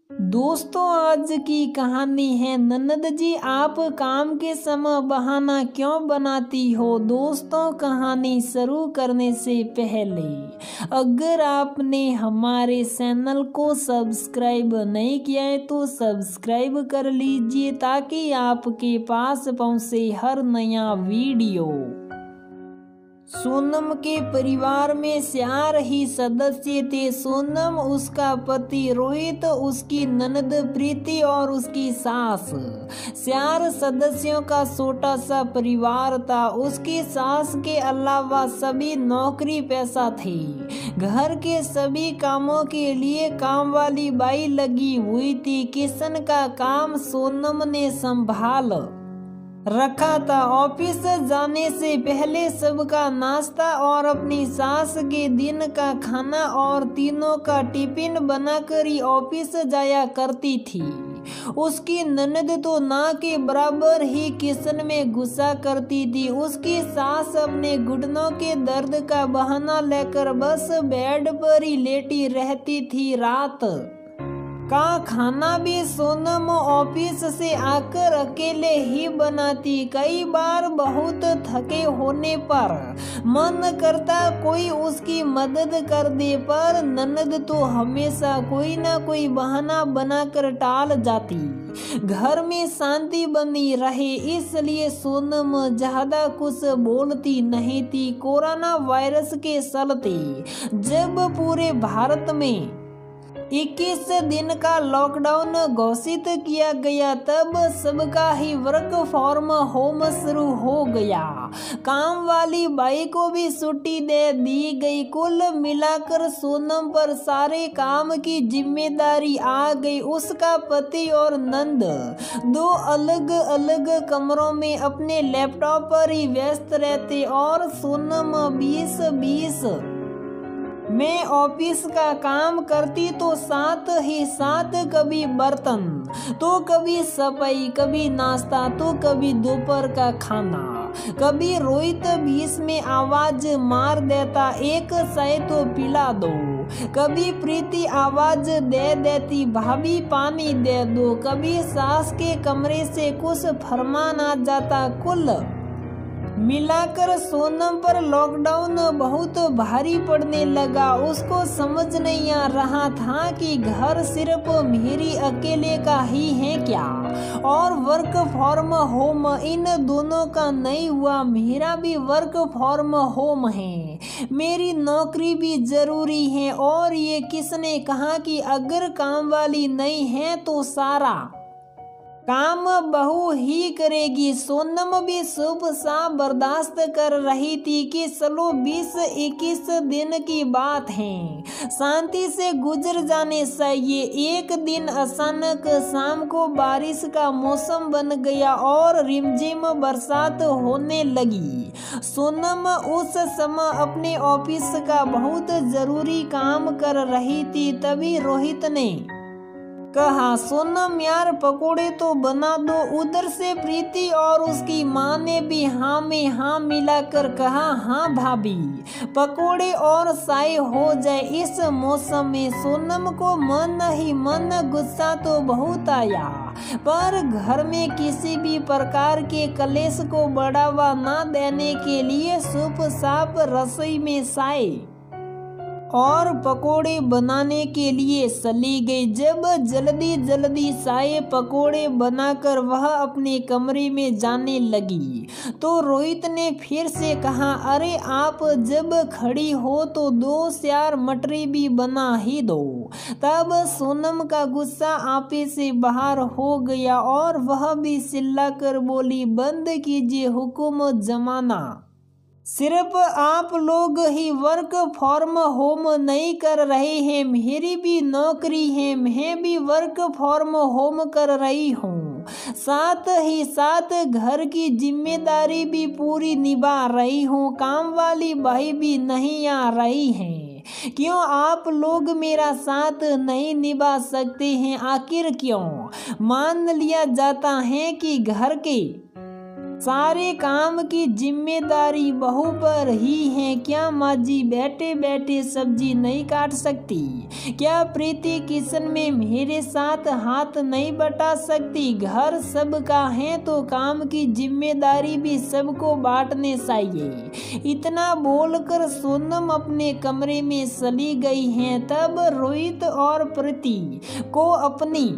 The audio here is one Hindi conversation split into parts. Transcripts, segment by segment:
दोस्तों, आज की कहानी है ननद जी आप काम के समय बहाना क्यों बनाती हो। दोस्तों, कहानी शुरू करने से पहले अगर आपने हमारे चैनल को सब्सक्राइब नहीं किया है तो सब्सक्राइब कर लीजिए ताकि आपके पास पहुंचे हर नया वीडियो। सोनम के परिवार में 4 ही सदस्य थे। सोनम, उसका पति रोहित, उसकी ननद प्रीति और उसकी सास। 4 सदस्यों का छोटा सा परिवार था। उसकी सास के अलावा सभी नौकरी पेशा थे। घर के सभी कामों के लिए काम वाली बाई लगी हुई थी। किचन का काम सोनम ने संभाल रखा था। ऑफिस जाने से पहले सबका नाश्ता और अपनी सास के दिन का खाना और तीनों का टिफिन बनाकर ही ऑफिस जाया करती थी। उसकी ननद तो ना के बराबर ही किचन में घुसा करती थी। उसकी सास अपने घुटनों के दर्द का बहाना लेकर बस बेड पर ही लेटी रहती थी। रात का खाना भी सोनम ऑफिस से आकर अकेले ही बनाती। कई बार बहुत थके होने पर मन करता कोई उसकी मदद कर दे, पर ननद तो हमेशा कोई ना कोई बहाना बनाकर टाल जाती। घर में शांति बनी रहे इसलिए सोनम ज्यादा कुछ बोलती नहीं थी। कोरोना वायरस के चलते जब पूरे भारत में 21 दिन का लॉकडाउन घोषित किया गया तब सबका ही वर्क फ्रॉम होम शुरू हो गया। काम वाली बाई को भी छुट्टी दे दी गई। कुल मिलाकर सोनम पर सारे काम की जिम्मेदारी आ गई। उसका पति और नंद 2 अलग अलग कमरों में अपने लैपटॉप पर ही व्यस्त रहते और सोनम 20-20 मैं ऑफिस का काम करती तो साथ ही साथ कभी बर्तन तो कभी सफाई, कभी नाश्ता तो कभी दोपहर का खाना। कभी रोहित बीच में आवाज मार देता, एक चाय तो पिला दो। कभी प्रीति आवाज दे देती, भाभी पानी दे दो। कभी सास के कमरे से कुछ फरमान आ जाता। कुल मिलाकर सोनम पर लॉकडाउन बहुत भारी पड़ने लगा। उसको समझ नहीं आ रहा था कि घर सिर्फ मेरी अकेले का ही है क्या, और वर्क फ्रॉम होम इन दोनों का नहीं हुआ। मेरा भी वर्क फ्रॉम होम है, मेरी नौकरी भी जरूरी है। और ये किसने कहा कि अगर काम वाली नहीं है तो सारा काम बहू ही करेगी। सोनम भी शुभ सा बर्दाश्त कर रही थी कि चलो 20-21 दिन की बात है, शांति से गुजर जाने चाहिए। एक दिन अचानक शाम को बारिश का मौसम बन गया और रिमझिम बरसात होने लगी। सोनम उस समय अपने ऑफिस का बहुत जरूरी काम कर रही थी। तभी रोहित ने कहा, सोनम यार पकोड़े तो बना दो। उधर से प्रीति और उसकी माँ ने भी हाँ में हाँ मिलाकर कहा, हाँ भाभी, पकोड़े और चाय हो जाए। इस मौसम में सोनम को मन ही मन गुस्सा तो बहुत आया, पर घर में किसी भी प्रकार के कलेश को बढ़ावा न देने के लिए चुपचाप रसोई में चाय और पकोड़े बनाने के लिए चली गई। जब जल्दी जल्दी चाय पकोड़े बनाकर वह अपने कमरे में जाने लगी तो रोहित ने फिर से कहा, अरे आप जब खड़ी हो तो 2-4 मटरी भी बना ही दो। तब सोनम का गुस्सा आपे से बाहर हो गया और वह भी चिल्लाकर बोली, बंद कीजिए हुकुम जमाना। सिर्फ आप लोग ही वर्क फ्रॉम होम नहीं कर रहे हैं, मेरी भी नौकरी है, मैं भी वर्क फ्रॉम होम कर रही हूँ। साथ ही साथ घर की जिम्मेदारी भी पूरी निभा रही हूँ। काम वाली भाई भी नहीं आ रही हैं। क्यों आप लोग मेरा साथ नहीं निभा सकते हैं? आखिर क्यों मान लिया जाता है कि घर के सारे काम की जिम्मेदारी बहू पर ही है। क्या माँ जी बैठे बैठे सब्जी नहीं काट सकती? क्या प्रीति किचन में मेरे साथ हाथ नहीं बटा सकती? घर सबका है तो काम की जिम्मेदारी भी सबको बांटने चाहिए। इतना बोलकर सोनम अपने कमरे में चली गई है। तब रोहित और प्रीति को अपनी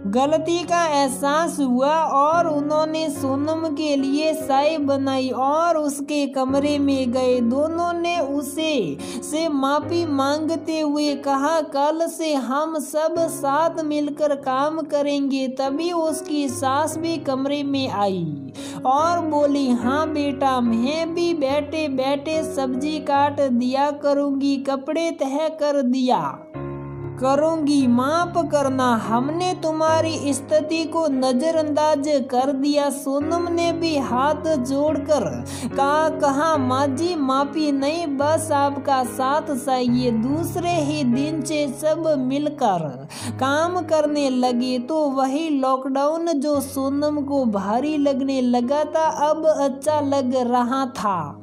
गलती का एहसास हुआ और उन्होंने सोनम के लिए चाय बनाई और उसके कमरे में गए। दोनों ने उसे से माफी मांगते हुए कहा, कल से हम सब साथ मिलकर काम करेंगे। तभी उसकी सास भी कमरे में आई और बोली, हाँ बेटा, मैं भी बैठे बैठे सब्जी काट दिया करूँगी, कपड़े तह कर दिया करूंगी, माफ करना, हमने तुम्हारी स्थिति को नजरअंदाज कर दिया। सोनम ने भी हाथ जोड़कर कहा, माँ जी माफी नहीं, बस आपका साथ चाहिए। दूसरे ही दिन से सब मिलकर काम करने लगे तो वही लॉकडाउन जो सोनम को भारी लगने लगा था अब अच्छा लग रहा था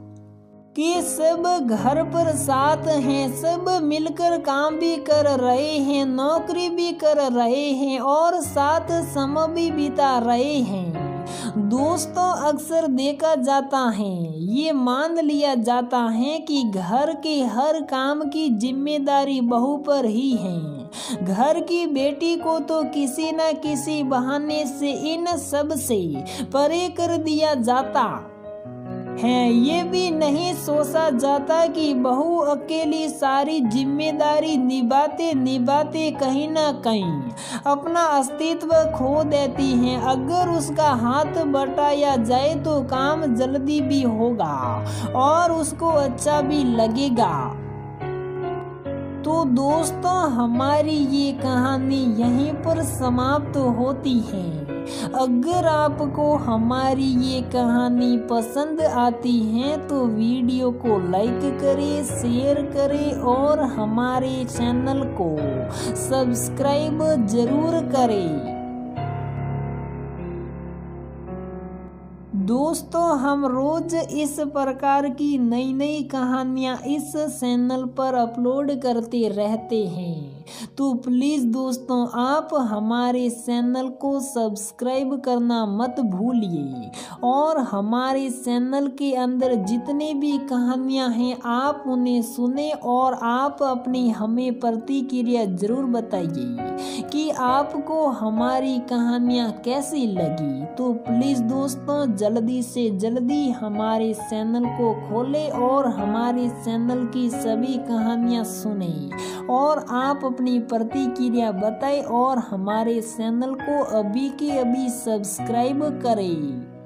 कि सब घर पर साथ हैं, सब मिलकर काम भी कर रहे हैं, नौकरी भी कर रहे हैं और साथ समय भी बिता रहे हैं। दोस्तों, अक्सर देखा जाता है, ये मान लिया जाता है कि घर के हर काम की जिम्मेदारी बहू पर ही है। घर की बेटी को तो किसी न किसी बहाने से इन सब से परे कर दिया जाता है। ये भी नहीं सोचा जाता कि बहू अकेली सारी जिम्मेदारी निभाते निभाते कहीं ना कहीं अपना अस्तित्व खो देती है। अगर उसका हाथ बटाया जाए तो काम जल्दी भी होगा और उसको अच्छा भी लगेगा। तो दोस्तों, हमारी ये कहानी यहीं पर समाप्त होती है। अगर आपको हमारी ये कहानी पसंद आती है तो वीडियो को लाइक करें, शेयर करें और हमारे चैनल को सब्सक्राइब जरूर करें। दोस्तों, हम रोज इस प्रकार की नई नई कहानियाँ इस चैनल पर अपलोड करते रहते हैं, तो प्लीज़ दोस्तों आप हमारे चैनल को सब्सक्राइब करना मत भूलिए और हमारे चैनल के अंदर जितने भी कहानियाँ हैं आप उन्हें सुने और आप अपनी हमें प्रतिक्रिया ज़रूर बताइए कि आपको हमारी कहानियाँ कैसी लगी। तो प्लीज़ दोस्तों जल्दी से जल्दी हमारे चैनल को खोलें और हमारे चैनल की सभी कहानियाँ सुने और आप अपनी प्रतिक्रिया बताएं और हमारे चैनल को अभी के अभी सब्सक्राइब करें।